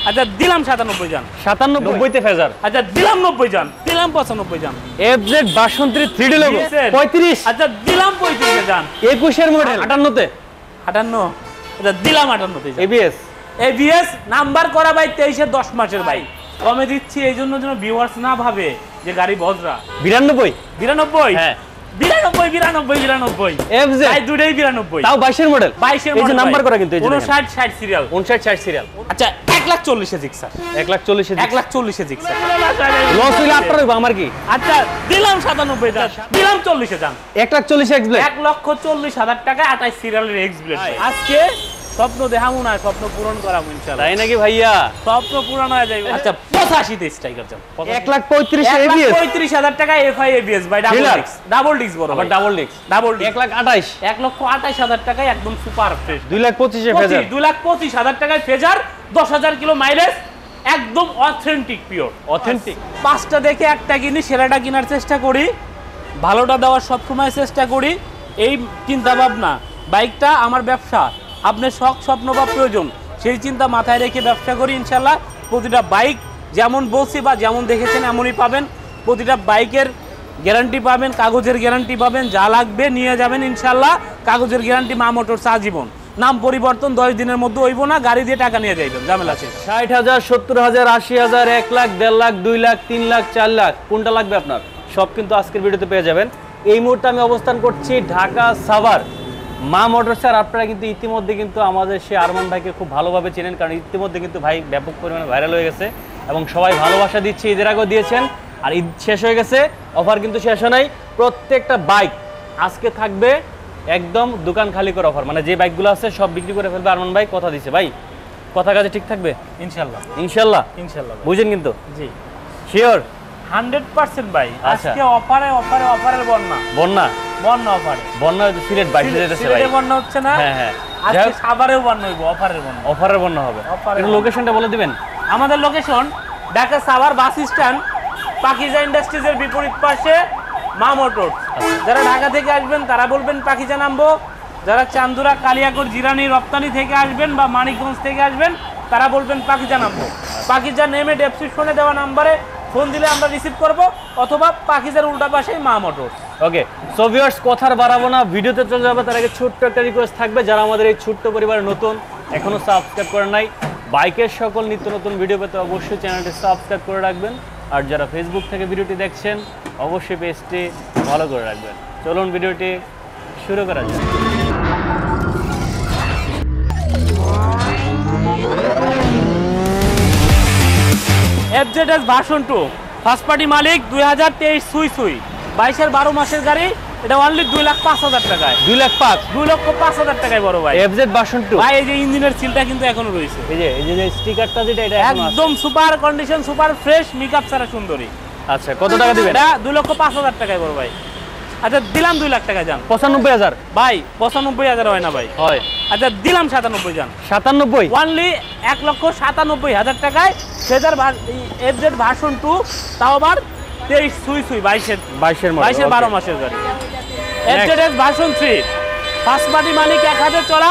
আচ্ছা দিলাম 97 জান। 97 তে ফেজার। আচ্ছা দিলাম 90 জান, দিলাম 95 জান। FZ 62 3D logo 35। আচ্ছা দিলাম 35 জান। 21 এর মডেল 58 তে। 58। আচ্ছা দিলাম 58 তে। ABS নাম্বার করা ভাই 23 এর 10 মাসের ভাই। কমে দিচ্ছি এই জন্য যেন ভিউয়ার্স না ভাবে যে গাড়ি বজরা। 92 হ্যাঁ 92 FZ ভাই দুটোই 92 তাও 22 এর মডেল। 22 এর মডেল। এই যে নাম্বার করা কিন্তু এই যে 59 60 সিরিয়াল। 59 60 সিরিয়াল। আচ্ছা 1,40,000 জিক্সার। 1,40,000 1,40,000 জিক্সার। লস হইলে আপনার হইব আমার কি? আচ্ছা দিলাম 97 জান, দিলাম 40 জান। 1,40,000 এক্স ব্লেড। 1,40,000 টাকা 28 সিরিয়ালের এক্স ব্লেড। আজকে স্বপ্ন দেখামু না, স্বপ্ন পূরণ করামু ইনশাআল্লাহ। তাই নাকি ভাইয়া? স্বপ্ন পূরণ হয়ে যাবে। আচ্ছা 85 তে স্ট্রাইকার যান। 1,35,000 ABS। 1,35,000 টাকা FI ABS ভাই ডাবল ডিক্স বড় আবার ডাবল ডিক্স। 1,28,000 1,28,000 টাকায় একদম সুপার ফ্রেশ। 2,25,000 এ ফেজার। 2,25,000 টাকায় ফেজার, 10,000 কিলো মাইলেজ, একদম অথেন্টিক পিওর। অথেন্টিক। পাঁচটা দেখে একটা কিনি, সেরাটা কেনার চেষ্টা করি, ভালোটা দেওয়ার সবসময় চেষ্টা করি। এই চিন্তা ভাবনা, বাইকটা আমার ব্যবসা, আপনার শখ স্বপ্ন বা প্রয়োজন, সেই চিন্তা মাথায় রেখে ব্যবসা করি ইনশাল্লাহ। প্রতিটা বাইক যেমন বলছি বা যেমন দেখেছেন এমনই পাবেন। প্রতিটা বাইকের গ্যারান্টি পাবেন, কাগজের গ্যারান্টি পাবেন, যা লাগবে নিয়ে যাবেন ইনশাল্লাহ। কাগজের গ্যারান্টি মা মোটরস আজীবন। নাম পরিবর্তন 10 দিনের মধ্যে হইব না, গাড়ি দিয়ে টাকা নিয়ে যাইবেন, ঝামেলা আছে। 60,000 70,000 80,000 1 লাখ 1.5 লাখ 2 লাখ 3 লাখ 4 লাখ কোনটা লাগবে আপনার সব কিন্তু আজকের ভিডিওতে পেয়ে যাবেন। এই মুহূর্তে আমি অবস্থান করছি ঢাকা সাভার মা মোটরস। আর আপনারা কিন্তু ইতিমধ্যে কিন্তু আমাদের সেই আরমান ভাইকে খুব ভালোভাবে চেনেন, কারণ ইতিমধ্যে কিন্তু ভাই ব্যাপক পরিমাণে ভাইরাল হয়ে গেছে এবং সবাই ভালোবাসা দিচ্ছে। ঈদের আগেও দিয়েছেন, আর ঈদ শেষ হয়ে গেছে, অফার কিন্তু শেষ হয় নাই। প্রত্যেকটা বাইক আজকে থাকবে একদম দোকান খালি করে অফার, মানে যে বাইকগুলো আছে সব বিক্রি করে ফেলবে আরমান ভাই, কথা দিছে ভাই। কথা কাজে ঠিক থাকবে ইনশাআল্লাহ। ইনশাআল্লাহ ইনশাআল্লাহ বুঝেন কিন্তু? জি শিওর 100% ভাই। আজকে অফারের বন্যা বন্যা সিলেট বাইরে যেতেছে ভাই। বন্যা হচ্ছে না? হ্যাঁ হ্যাঁ আজকে সাভারেও বন্যা হইব, অফারের বন্যা হবে। একটু লোকেশনটা বলে দিবেন। আমাদের location Dhaka Savar bus stand, Pakiza ইন্ডাস্ট্রিজের বিপরীত পাশে মা মোটরস। যারা ঢাকা থেকে আসবেন তারা বলবেন পাকিজা নামবো, যারা চান্দুরা কালিয়াকৈর জিরানি রপ্তানি থেকে আসবেন বা মানিকগঞ্জ থেকে আসবেন তারা বলবেন পাকিজা নামবো। পাকিজা নেমে ডেসক্রিপশনে দেওয়া নাম্বারে ফোন দিলে আমরা রিসিভ করব, অথবা পাকিজার উল্টা পাশেই মা মোটরস। ওকে সো ভিউয়ার্স কথার বাড়াবো না, ভিডিওতে চলে যাবে তার আগে ছোট্ট একটা রিকোয়েস্ট থাকবে, যারা আমাদের এই ছোট্ট পরিবারে নতুন, এখনো সাবস্ক্রাইব করেন নাই, বাইকের সকল নিত্য নতুন ভিডিও পেতে অবশ্যই চ্যানেলটি সাবস্ক্রাইব করে রাখবেন। আর যারা ফেসবুক থেকে ভিডিওটি দেখছেন অবশ্যই পেজটি ফলো করে রাখবেন। চলুন ভিডিওটি শুরু করা যাক। FZS ভার্সন 2 ফার্স্ট পার্টি মালিক 2023 সুই 22-এর 12 মাসের গাড়ি। এটা অনলি 2,05,000 টাকায়। 2,05,000 টাকায় বড় ভাই। FZ ভার্সন 2 ভাই এই যে ইঞ্জিনের সিলটা কিন্তু এখনো রয়েছে। এই যে স্টিকারটা যেটা এটা একদম super condition, super fresh, makeup ছাড়া সুন্দরী। আচ্ছা কত টাকা দিবেন? এটা 2,05,000 টাকায় বড় ভাই। আচ্ছা দিলাম 2 লাখ টাকা জান। 95,000 ভাই 95,000 হয় না ভাই, হয়। আচ্ছা দিলাম 97 জান। 97 অনলি 1,97,000 টাকায় ফেজার FZ ভার্সন 2, তাও আবার 23 সুই 22-এর 12 মাসের গাড়ি। FZS ভার্সন 3 ফার্স্ট পার্টি মালিক, 1 হাতে চলা,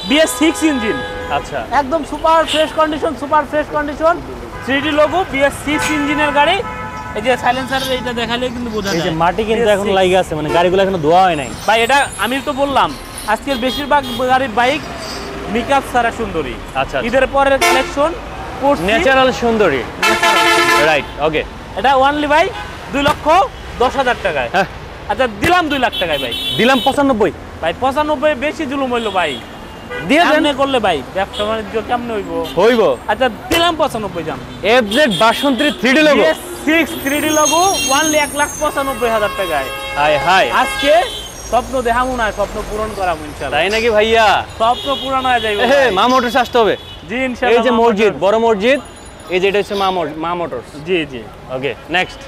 BS6 ইঞ্জিন। আচ্ছা একদম super fresh condition 3D logo, BS6 ইঞ্জিনের গাড়ি। এই যে সাইলেন্সার এটা দেখালে কিন্তু বোঝা যায়। এই যে মাটি কিন্তু এখন লাগি আছে, মানে গাড়িগুলো এখনো ধোয়া হয় নাই ভাই। এটা আমি তো বললাম আজকের বেশিরভাগ গাড়ির বাইক মেকআপ ছাড়া সুন্দরী। আচ্ছা ঈদের পরের কালেকশন ন্যাচারাল সুন্দরী, রাইট। ওকে এটা অনলি ভাই 2,10,000 টাকায়। আচ্ছা দিলাম 2 লাখ টাকায় ভাই। দিলাম 95 ভাই। 95 বেশি জুলুম হইলো ভাই, দিয়ে দেন করলে ভাই। ব্যবসা বাণিজ্য কেমনে হইব? আচ্ছা দিলাম 95 জান। FZ version 3 3D logo, 6 3D logo, only 1,95,000 টাকায়। হাই হাই আজকে স্বপ্ন দেখামু না, স্বপ্ন পূরণ করামু ইনশাআল্লাহ। তাই নাকি ভাইয়া? স্বপ্ন পূরণ হয়ে যাবে। মা মোটরস আসতে হবে। জি ইনশাআল্লাহ। এই যে মসজিদ, বড় মসজিদ, এই যে এটা হচ্ছে মা মোটরস। জি জি। Okay next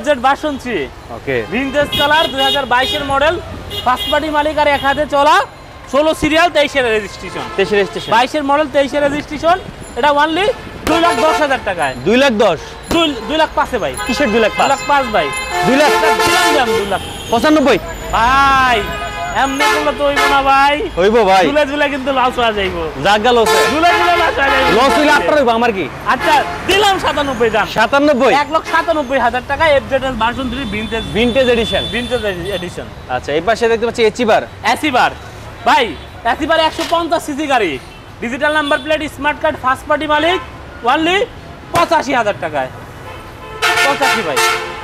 FZ version 3 okay vintage colour, 2022-এর মডেল, ফার্স্ট পার্টি মালিক, আর 1 হাতে চলা, 16 সিরিয়াল, 23-এর রেজিস্ট্রেশন। 22-এর মডেল, 23-এর রেজিস্ট্রেশন। এটা অনলি 2,10,000 টাকায়। 2,10,000 2 লাখ 5 ভাই। কিসের 2,05,000? 2,05,000 ভাই। 2 লাখ দিলাম 2 লাখ 95 ভাই। এমনি করলে তো হইব না ভাই, হইব ভাই, ঝুলে ঝুলে কিন্তু লস হয়ে যাইব, জাগা লস, ঝুলে ঝুলে লস হয়ে যাইব, লস হইলে আপনার হইব আমার কি। আচ্ছা দিলাম 97 দাম, 97, 1,97,000 টাকা FZS version 3 vintage vintage edition. Vintage edition. আচ্ছা এই পাশে দেখতে পাচ্ছি এচিবার। অ্যাসিবার ভাই, অ্যাসিবার 150 সিসি গাড়ি, digital number plate, smart card, first party মালিক, অনলি 85,000 টাকায়। 85 ভাই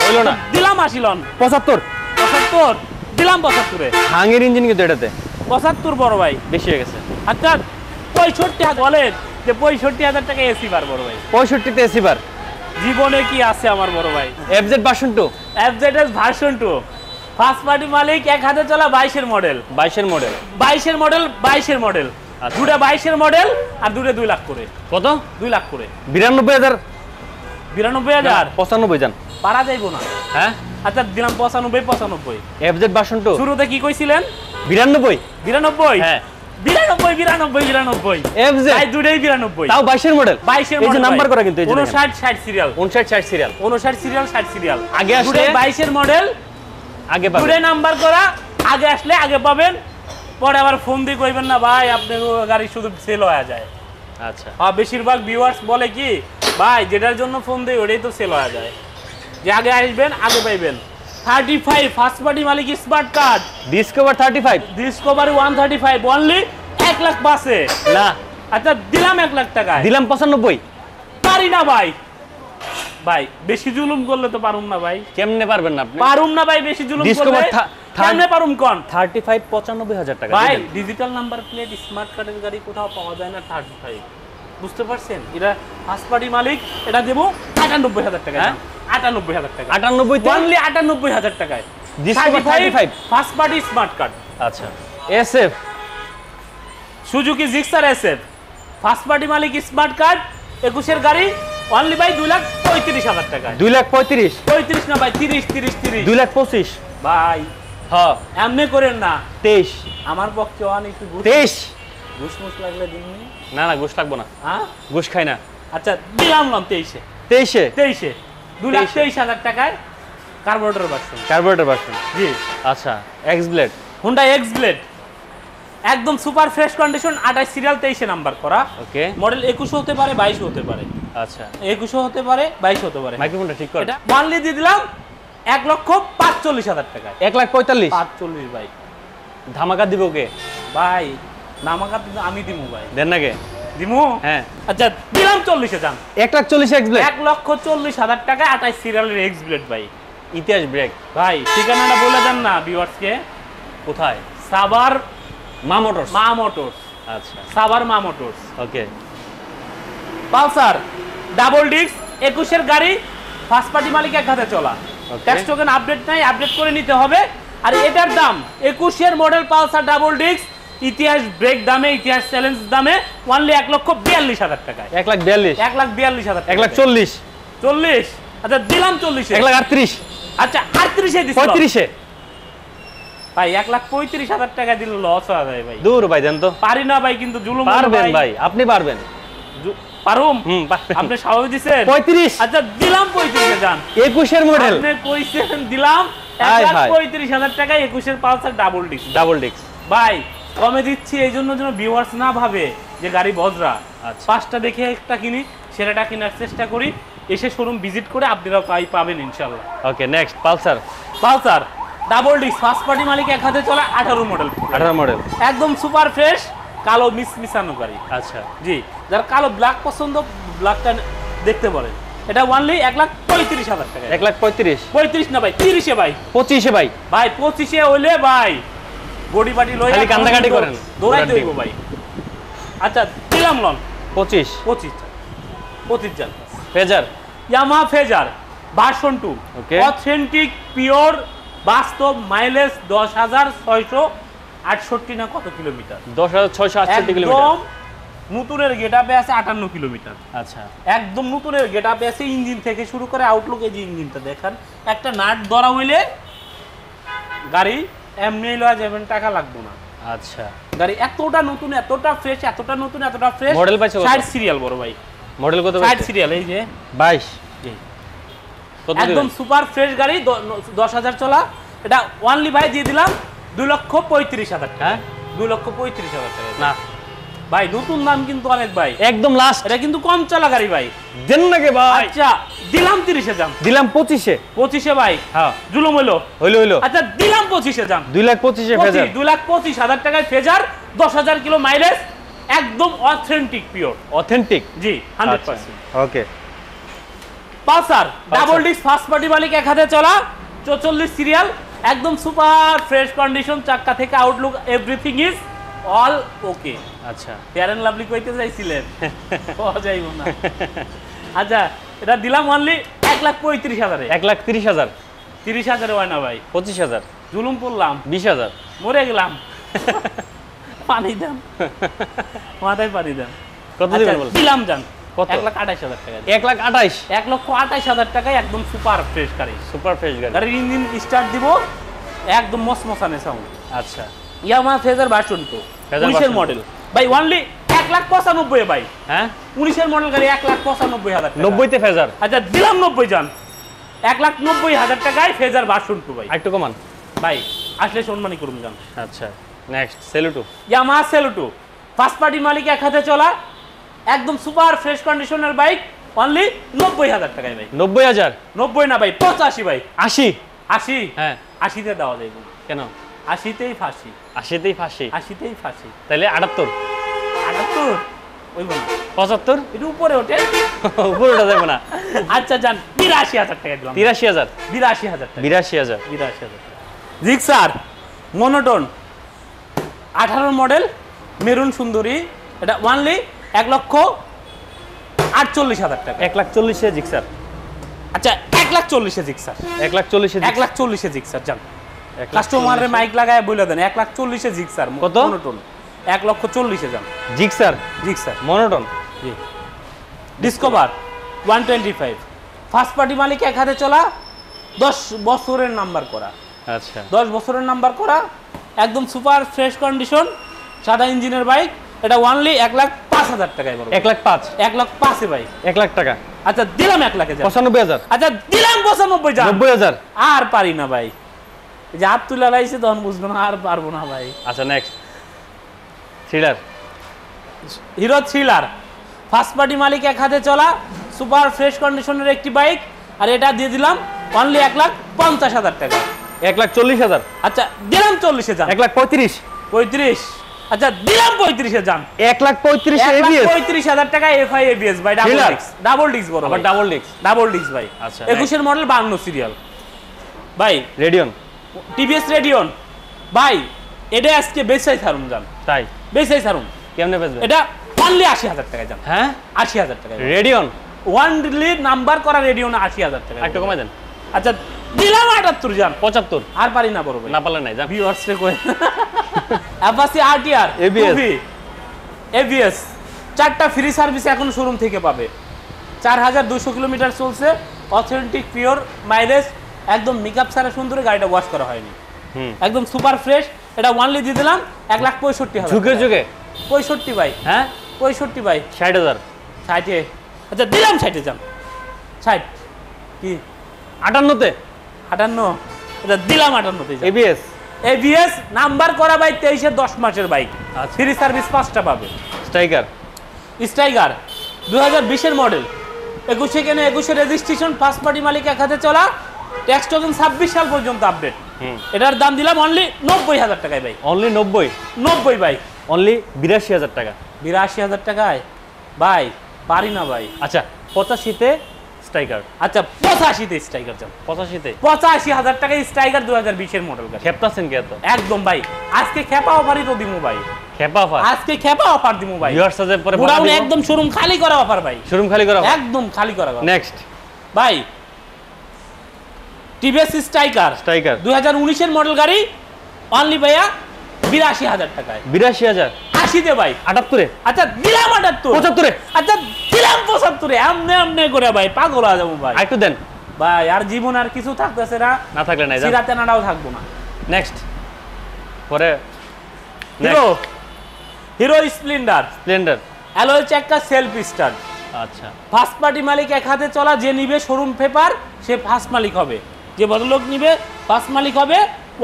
হইলো না, দিলাম 80 লন, 75, 75 দিলাম 75-এ, হাঙের ইঞ্জিন কিন্তু এটাতে 75 বড় ভাই। বেশি হয়ে গেছে। আচ্ছা 65 বলেন যে 65,000 টাকা এসিবার বড় ভাই, 65 তে এচিবার। জীবনে কি আছে আমার বড় ভাই। FZ version 2, FZS version 2 first party মালিক, এক হাতে চলা 22-এর মডেল, 22-এর মডেল, 22-এর মডেল, 22-এর মডেল, আচ্ছা। দুটা 22-এর মডেল আর দুটো 2 লাখ করে, কত? 2 লাখ করে, 92,000, 92,000 95 জান, পারা যাইবো না। হ্যাঁ আচ্ছা দিলাম 95। এফজেড ভার্সন 2, শুরুতে কি কইছিলেন? 92, 92, হ্যাঁ 92 এফজেড, তাই দুটোই 92, তাও 22-এর মডেল, 22-এর এই যে মডেল নাম্বার করা কিন্তু, এই যে 59 60 সিরিয়াল, 59 60 সিরিয়াল, 59 সিরিয়াল 60 সিরিয়াল, আগে আসলে 22-এর মডেল, আগে পাবেন। দুটোই নাম্বার করা, আগে আসলে আগে পাবেন, পরে আবার ফোন দিয়ে কইবেন না ভাই আপনার গাড়ি শুধু সেল হয়ে যায়। আচ্ছা আর বেশিরভাগ ভিউয়ার্স বলে কি ভাই যেটার জন্য ফোন দেই ওটাই তো সেল হয়ে যায়, যে আগে আসবেন আগে পাইবেন। 35 ফার্স্ট পার্টি মালিক, smart card, Discover 35, Discovery 135 only 1 lakh পাসে। না আচ্ছা দিলাম 1 লাখ টাকায়, দিলাম 95। পারি না ভাই, ভাই বেশি জুলুম করলে তো পারুম না ভাই, কেমনে পারবেন না আপনি? পারুম না ভাই, বেশি জুলুম Discover করলে থা- কেমনে পারুম কোন? 35 95,000 টাকা ভাই দিবেন। ডিজিটাল নাম্বার প্লেট, স্মার্ট কার্ডের গাড়ি কোথাও পাওয়া যায় না 35, বুঝতে পারছেন? এটা ফার্স্ট পার্টি মালিক, এটা দেবো 98,000 টাকা, হ্যাঁ? 98,000 টাকা, 98 তে অনলি 98,000 টাকায় Discover 35, first party smart card, আচ্ছা SF Suzuki Gixxer SF first party মালিক, স্মার্ট কার্ড, 21-এর গাড়ি, অনলি ভাই 2,35,000 টাকায়। 2,35,000, 35 না ভাই, 30 2,25,000, ভাই হ্যাঁ এমনি করেন না, 23, আমার পক্ষে একটু 23। ঘুষ লাগলে দিননি, না না ঘুষ লাগবো না, হ্যাঁ ঘুষ খাই না। আচ্ছা দিলাম 23-এ, 23-এ 2,23,000 টাকায় কার্বোরেটর ভার্সন, কার্বোরেটর ভার্সন, জি আচ্ছা X blade, Honda X blade, একদম সুপার ফ্রেশ কন্ডিশন, 28 সিরিয়াল, 23-এ নাম্বার করা, ওকে মডেল 21 হতে পারে, 22 হতে পারে, আচ্ছা 21 হতে পারে, 22 হতে পারে। মাইক্রোফোনটা ঠিক কর। এটা মানলি দিয়ে দিলাম 1,45,000 টাকায়, 1,45,000 45 ভাই, ধামাকা দিব কে? ভাই নামাকা কিন্তু আমি দিমু ভাই, দেন না কে? দিমু, হ্যাঁ আচ্ছা দিলাম 40-এ যান, 1,40,000 এক্স ব্লেড, 1,40,000 টাকা 28 সিরিয়ালের এক্স ব্লেড ভাই। ইতিহাস ব্রেক। ভাই ঠিকানাটা বলে দেন না ভিউয়ার্সকে, কোথায়? সাভার মা মোটরস। মা মোটরস, আচ্ছা Savar Ma motors. Okay Pulsar double disc 21-এর গাড়ি, ফার্স্ট পার্টি মালিক, এক হাতে চলা, Okay. ট্যাক্স টোকেন আপডেট নাই, আপডেট করে নিতে হবে। আর এটার দাম 21-এর মডেল পালসার ডাবল ডিস্ক, ইতিহাস ব্রেক দামে, ইতিহাস চ্যালেঞ্জ দামে, অনলি 1,42,000 টাকায়, 1,42,000, 1,42,000 টাকা, 1,40,000, 40, আচ্ছা দিলাম 40-এ, 1,38,000, আচ্ছা 38-এ দিছি, 35,000 ভাই 1,35,000 টাকা দিলে লস হয়ে যায় ভাই, দূর ভাই দেন তো। পারি না ভাই, কিন্তু জুলুম পারবেন ভাই, আপনি পারবেন। পারুম, পারবেন। আপনি স্বাভাবিক দিছেন 35, আচ্ছা দিলাম 35-এ যান, 21-এর মডেল, আপনি কইছেন দিলাম হায় হায়। 1,35,000 টাকায় 21-এর Pulsar double disc. Double disc, ভাই কমে দিচ্ছি এই জন্য যেন ভিউয়ার্স না ভাবে যে গাড়ি বজরা, আচ্ছা। 5টা দেখে একটা কিনি, সেরাটা কেনার চেষ্টা করি, এসে শোরুম ভিজিট করে আপনারা পাবেন ইনশাআল্লাহ। Okay next Pulsar Pulsar double disc first party মালিক, এক হাতে চলা, 18 মডেল, 18 মডেল, একদম সুপার ফ্রেশ, কালো মিসানো গাড়ি, আচ্ছা জি যার কালো ব্ল্যাক পছন্দ ব্ল্যাকটা দেখতে পারেন। এটা অনলি 1,35,000 টাকা, 1,35,000, 35 না ভাই, 30-এ ভাই, 25-এ ভাই, ভাই 25-এ হইলে ভাই গড়ি বাটি লই খালি কান্দাকাটি করেন, দৌড়াইতে হইব ভাই। আচ্ছা দিলাম লন 25, 25 জান, phasor, Yamaha phasor version 2, Okay. Authentic pure বাস্তব মাইলেজ 10,668 না কত কিলোমিটার, 10,668 কিলোমিটার, একদম নতুনের গেটআপে আছে 58 কিলোমিটার, আচ্ছা একদম নতুনের গেটআপে আছে, ইঞ্জিন থেকে শুরু করে আউটলুক, এই যে ইঞ্জিনটা দেখেন, একটা নাট ধরা হইলে গাড়ি এমনি লওয়া যাবেন, টাকা লাগবে না, আচ্ছা গাড়ি এতটা নতুন, এতটা ফ্রেশ, এতটা নতুন, এতটা ফ্রেশ। মডেল পাইছো কত? 60 সিরিয়াল বড় ভাই, মডেল কত 60 সিরিয়াল, এই যে 22, কত একদম দিবেন? সুপার ফ্রেশ গাড়ি, 10,000 চলা, এটা অনলি ভাই দিয়ে দিলাম 2,35,000 টাকা। হ্যাঁ 2,35,000 টাকা না ভাই, নতুন দাম কিন্তু অনেক ভাই, একদম লাস্ট এটা কিন্তু কম চলা গাড়ি ভাই। দেন নাকি ভাই? আচ্ছা দিলাম 30-এ যান। দিলাম 25-এ। 25-এ ভাই, হ্যাঁ জুলুম হইলো। হইলো আচ্ছা দিলাম 25-এ যান। 2,25,000 ফেজার। 2,25,000 টাকায় ফেজার, 10,000 কিলো মাইলেজ, একদম অথেন্টিক পিওর। অথেন্টিক জি 100%। Okay Pulsar double disc first party মালিক, 1 হাতে চলা, 44 সিরিয়াল, একদম সুপার ফ্রেশ কন্ডিশন, চাক্কা থেকে আউটলুক এভরিথিং ইজ অল ওকে। আচ্ছা ফেয়ার এন্ড লাভলি কইতে চাইছিলেন, পাওয়া যাইব না। আচ্ছা এটা দিলাম অনলি 1,35,000 এ। 1,30,000 30,000 হয় না ভাই, 25,000 জুলুম পড়লাম, 20,000 মরে গেলাম। পানি দেন, মাথায় পানি দেন। কত আচ্ছা, দিবেন বল? দিলাম যান কত? 1,28,000 টাকা। 1,28,000 1,28,000 টাকায় একদম সুপার ফ্রেশ গাড়ি। সুপার ফ্রেশ গাড়ি। গাড়ির ইঞ্জিন স্টার্ট দিব, একদম মসমসানে সাউন্ড। আচ্ছা ইয়ামাহা ফেজার ভার্সন 2 ফেজার 19 এর version মডেল ভাই, অনলি 1,95,000 ভাই। হ্যাঁ 19 এর মডেল গাড়ি 1,95,000 টাকা। 90-তে ফেজার। আচ্ছা দিলাম 90 যান, 1,90,000 টাকায় ফেজার ভার্সন 2 ভাই। আরেকটু কমান। ভাই আসলে সম্মানী করুন যান। আচ্ছা next Saluto. Yamaha Saluto first party মালিক, 1 হাতে চলা, একদম সুপার ফ্রেশ কন্ডিশনের বাইক, অনলি 90,000 টাকায় ভাই। 90,000 90 না ভাই, 85 ভাই। 80 80, হ্যাঁ 80-তে দেওয়া যাবে। কেন? 80-তেই ফাঁসি, 80-তেই ফাঁসি। 80-তেই ফাঁসি। তাহলে 78 78 ওইব না, 75 এটা উপরে ওঠে। উপরে ওঠা যাবে না। আচ্ছা যান 83,000 টাকা দিলাম। 83,000 82,000 টাকা। 82,000 82,000 টাকা। জিক্সার মনোটন 18 মডেল, মেরুন সুন্দরী, এটা অনলি 1,48,000 টাকা। 1,40,000 জিক্সার। আচ্ছা 1,40,000 জিক্সার, 1,40,000 1,40,000 জিক্সার যান। কাস্টমারের মাইক লাগায় বলে দেন 1,40,000 জিক্সার। কত? মনোটন 1,40,000 যান। Gixxer Gixxer monotone. জি। ডিসকভার 125 ফার্স্ট পার্টি মালিক, 1 হাতে চলা, 10 বছরের নাম্বার করা, আচ্ছা 10 বছরের নাম্বার করা, একদম সুপার ফ্রেশ কন্ডিশন, সাদা ইঞ্জিনের বাইক, এটা অনলি 1,05,000 টাকায় বড়। 1,05,000 1,05,000 ভাই। 1,00,000 টাকা। আচ্ছা দিলাম 1,00,000 যান। 95,000 আচ্ছা দিলাম 95 যান। 90,000 আর পারি না ভাই, এই যে হাত তুলে লাইছে তখন বুঝবো না, আর পারবো না ভাই। আচ্ছা next Thriller. Hero Thriller first party মালিক, 1 হাতে চলা, সুপার ফ্রেশ কন্ডিশনের একটি বাইক, আর এটা দিয়ে দিলাম অনলি 1,50,000 টাকা। 1,40,000 আচ্ছা দিলাম 40-এ যান। 1,35,000 35, আচ্ছা দিলাম 35-এ যান। 1,35,000 ABS 1,35,000 টাকা FI ABS ভাই, double Thriller? Disc, double disc বড় আবার ভাই, ডাবল ডিস্ক। ডাবল ডিস্ক ভাই। আচ্ছা, 21 এর মডেল, 52 সিরিয়াল ভাই, রেডিয়ন। টিভিএস রেডিয়ন ভাই, এটা আজকে বেচাই ছাড়ুন যান, তাই বেচাই ছাড়ুন। কেমনে বেচবে? এটা অনলি 80,000 টাকা যান। হ্যাঁ 80,000 টাকা রেডিয়ন। ওয়ানলি নাম্বার করা রেডিয়ন 80,000 টাকা। একটু কমাই দেন। আচ্ছা দিলাম 78 যান। 75 আর পারি না বড় ভাই, না পারলে নাই যা। ভিউয়ার্স রে কই। অ্যাপাচি আরটিআর ABS এবিএস 4টা ফ্রি সার্ভিস এখন শোরুম থেকে পাবে। 4,200 কিলোমিটার চলছে, অথেন্টিক পিওর মাইলেজ, একদম মেকআপ ছাড়া সুন্দর, গাড়িটা ওয়াশ করা হয়নি, একদম সুপার ফ্রেশ। এটা ওয়ানলি দিয়ে দিলাম 1,65,000। ঝুঁকে ঝুঁকে 65 ভাই, হ্যাঁ 65 ভাই। 60,000 60-এ আচ্ছা দিলাম 60-এ যান। 60 কি 58-তে 58, এটা দিলাম 58-তে যান। ABS এবিএস নাম্বার করা ভাই, 23-এর 10 মাসের বাইক, আচ্ছা। ফ্রি সার্ভিস 5টা পাবে। স্ট্রাইকার স্ট্রাইকার 2020-এর মডেল, 21-এ কেনে 21-এর রেজিস্ট্রেশন, ফার্স্ট পার্টি মালিক, 1 হাতে চলা, ট্যাক্স টোকেন 26 সাল পর্যন্ত আপডেট। এটার দাম দিলাম অনলি 90,000 টাকায় ভাই। অনলি 90 90 ভাই, অনলি 82,000 টাকা। 82,000 টাকায় ভাই, পারি না ভাই। আচ্ছা 85-তে স্ট্রাইকার। আচ্ছা 85-তে স্ট্রাইকার যান। 85-তে 85,000 টাকায় স্ট্রাইকার 2020-এর মডেল গাড়ি। খেপতাছেন কি এত? একদম ভাই, আজকে খেপা অফারই তো দিমু ভাই, খেপা অফার। আজকে খেপা অফার দিমু ভাই। ভিউয়ার্স সাথে পরে গোডাউন একদম শোরুম খালি করা অফার ভাই, শোরুম খালি করা। একদম খালি করা। নেক্সট ভাই টিভিএস স্ট্রাইকার স্ট্রাইকার 2019-এর মডেল গাড়ি, অনলি ভাইয়া 82,000 টাকায়। 82,000 80-তে ভাই। 78-এ আচ্ছা দিলাম 78। 75-এ আচ্ছা দিলাম 75-এ। আমনে আমনে করে ভাই পাগল হয়ে যাবো ভাই। আরেকটু দেন ভাই আর জীবন আর কিছু থাকতেছে না, না থাকলে নাই যা। সিরাতে নাড়াও থাকবো না। নেক্সট পরে Hero, Hero Splendor Splendor. Alloy চাক্কা, সেলফ স্টার্ট, আচ্ছা ফার্স্ট পার্টি মালিক, 1 হাতে চলা, যে নিবে শোরুম পেপার সে ফার্স্ট মালিক হবে, যে ভদ্রলোক নিবে ফার্স্ট মালিক হবে,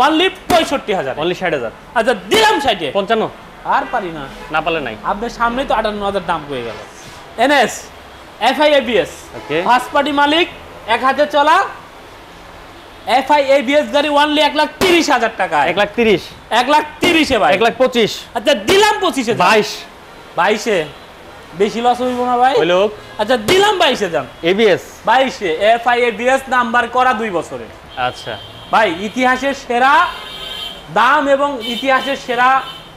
অনলি 65,000। অনলি 60,000। আচ্ছা দিলাম 60-এ। 55 আর পারি না, না পারলে নাই। আপনার সামনেই তো 58,000 দাম হয়ে গেল। NS FI ABS okay, first party মালিক, এক হাতে চলা এফআই এবিএস গাড়ি অনলি 1,30,000 টাকা। 1,30,000, 1,30,000 ভাই। 1,25,000, আচ্ছা দিলাম 25,000। 22 বেশি লস হইব না ভাই? হইলো। আচ্ছা দিলাম 22,000 যান। এবিএস 22 এফআই এবিএস নাম্বার করা 2 বছরের আচ্ছা ভাই। ইতিহাসের সেরা দাম এবং ইতিহাসের সেরা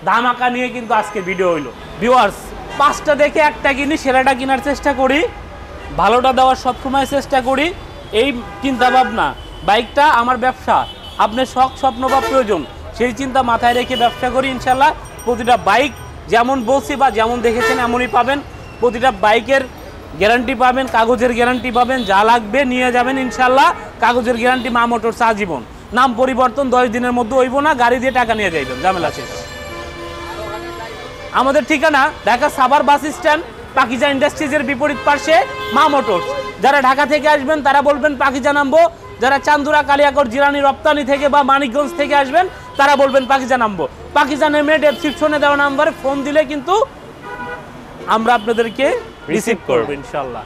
ধামাকা নিয়ে কিন্তু আজকে ভিডিও হইলো। ভিউয়ার্স, 5টা দেখে একটা কিনি, সেরাটা কেনার চেষ্টা করি, ভালোটা দেওয়ার সবসময় চেষ্টা করি। এই চিন্তা ভাবনা, বাইকটা আমার ব্যবসা, আপনার শখ স্বপ্ন বা প্রয়োজন, সেই চিন্তা মাথায় রেখে ব্যবসা করি ইনশাল্লাহ। প্রতিটা বাইক যেমন বলছি বা যেমন দেখেছেন এমনই পাবেন। প্রতিটা বাইকের গ্যারান্টি পাবেন, কাগজের গ্যারান্টি পাবেন, যা লাগবে নিয়ে যাবেন ইনশাল্লাহ। কাগজের গ্যারান্টি মা মোটরস আজীবন। নাম পরিবর্তন 10 দিনের মধ্যে হইব না, গাড়ি দিয়ে টাকা নিয়ে যাইবেন, ঝামেলা শেষ। আমাদের ঠিকানা ঢাকা সাভার বাস স্ট্যান্ড, পাকিজা ইন্ডাস্ট্রিজের বিপরীত পাশে মা মোটরস। যারা ঢাকা থেকে আসবেন তারা বলবেন পাকিজা নামবো, যারা চান্দুরা, কালিয়াকৈর, জিরানি, রপ্তানি থেকে বা মানিকগঞ্জ থেকে আসবেন তারা বলবেন পাকিজা নামবো। পাকিজা নেমে ডেসক্রিপশনে দেওয়া নাম্বারে ফোন দিলে কিন্তু আমরা আপনাদেরকে রিসিভ করব ইনশাল্লাহ।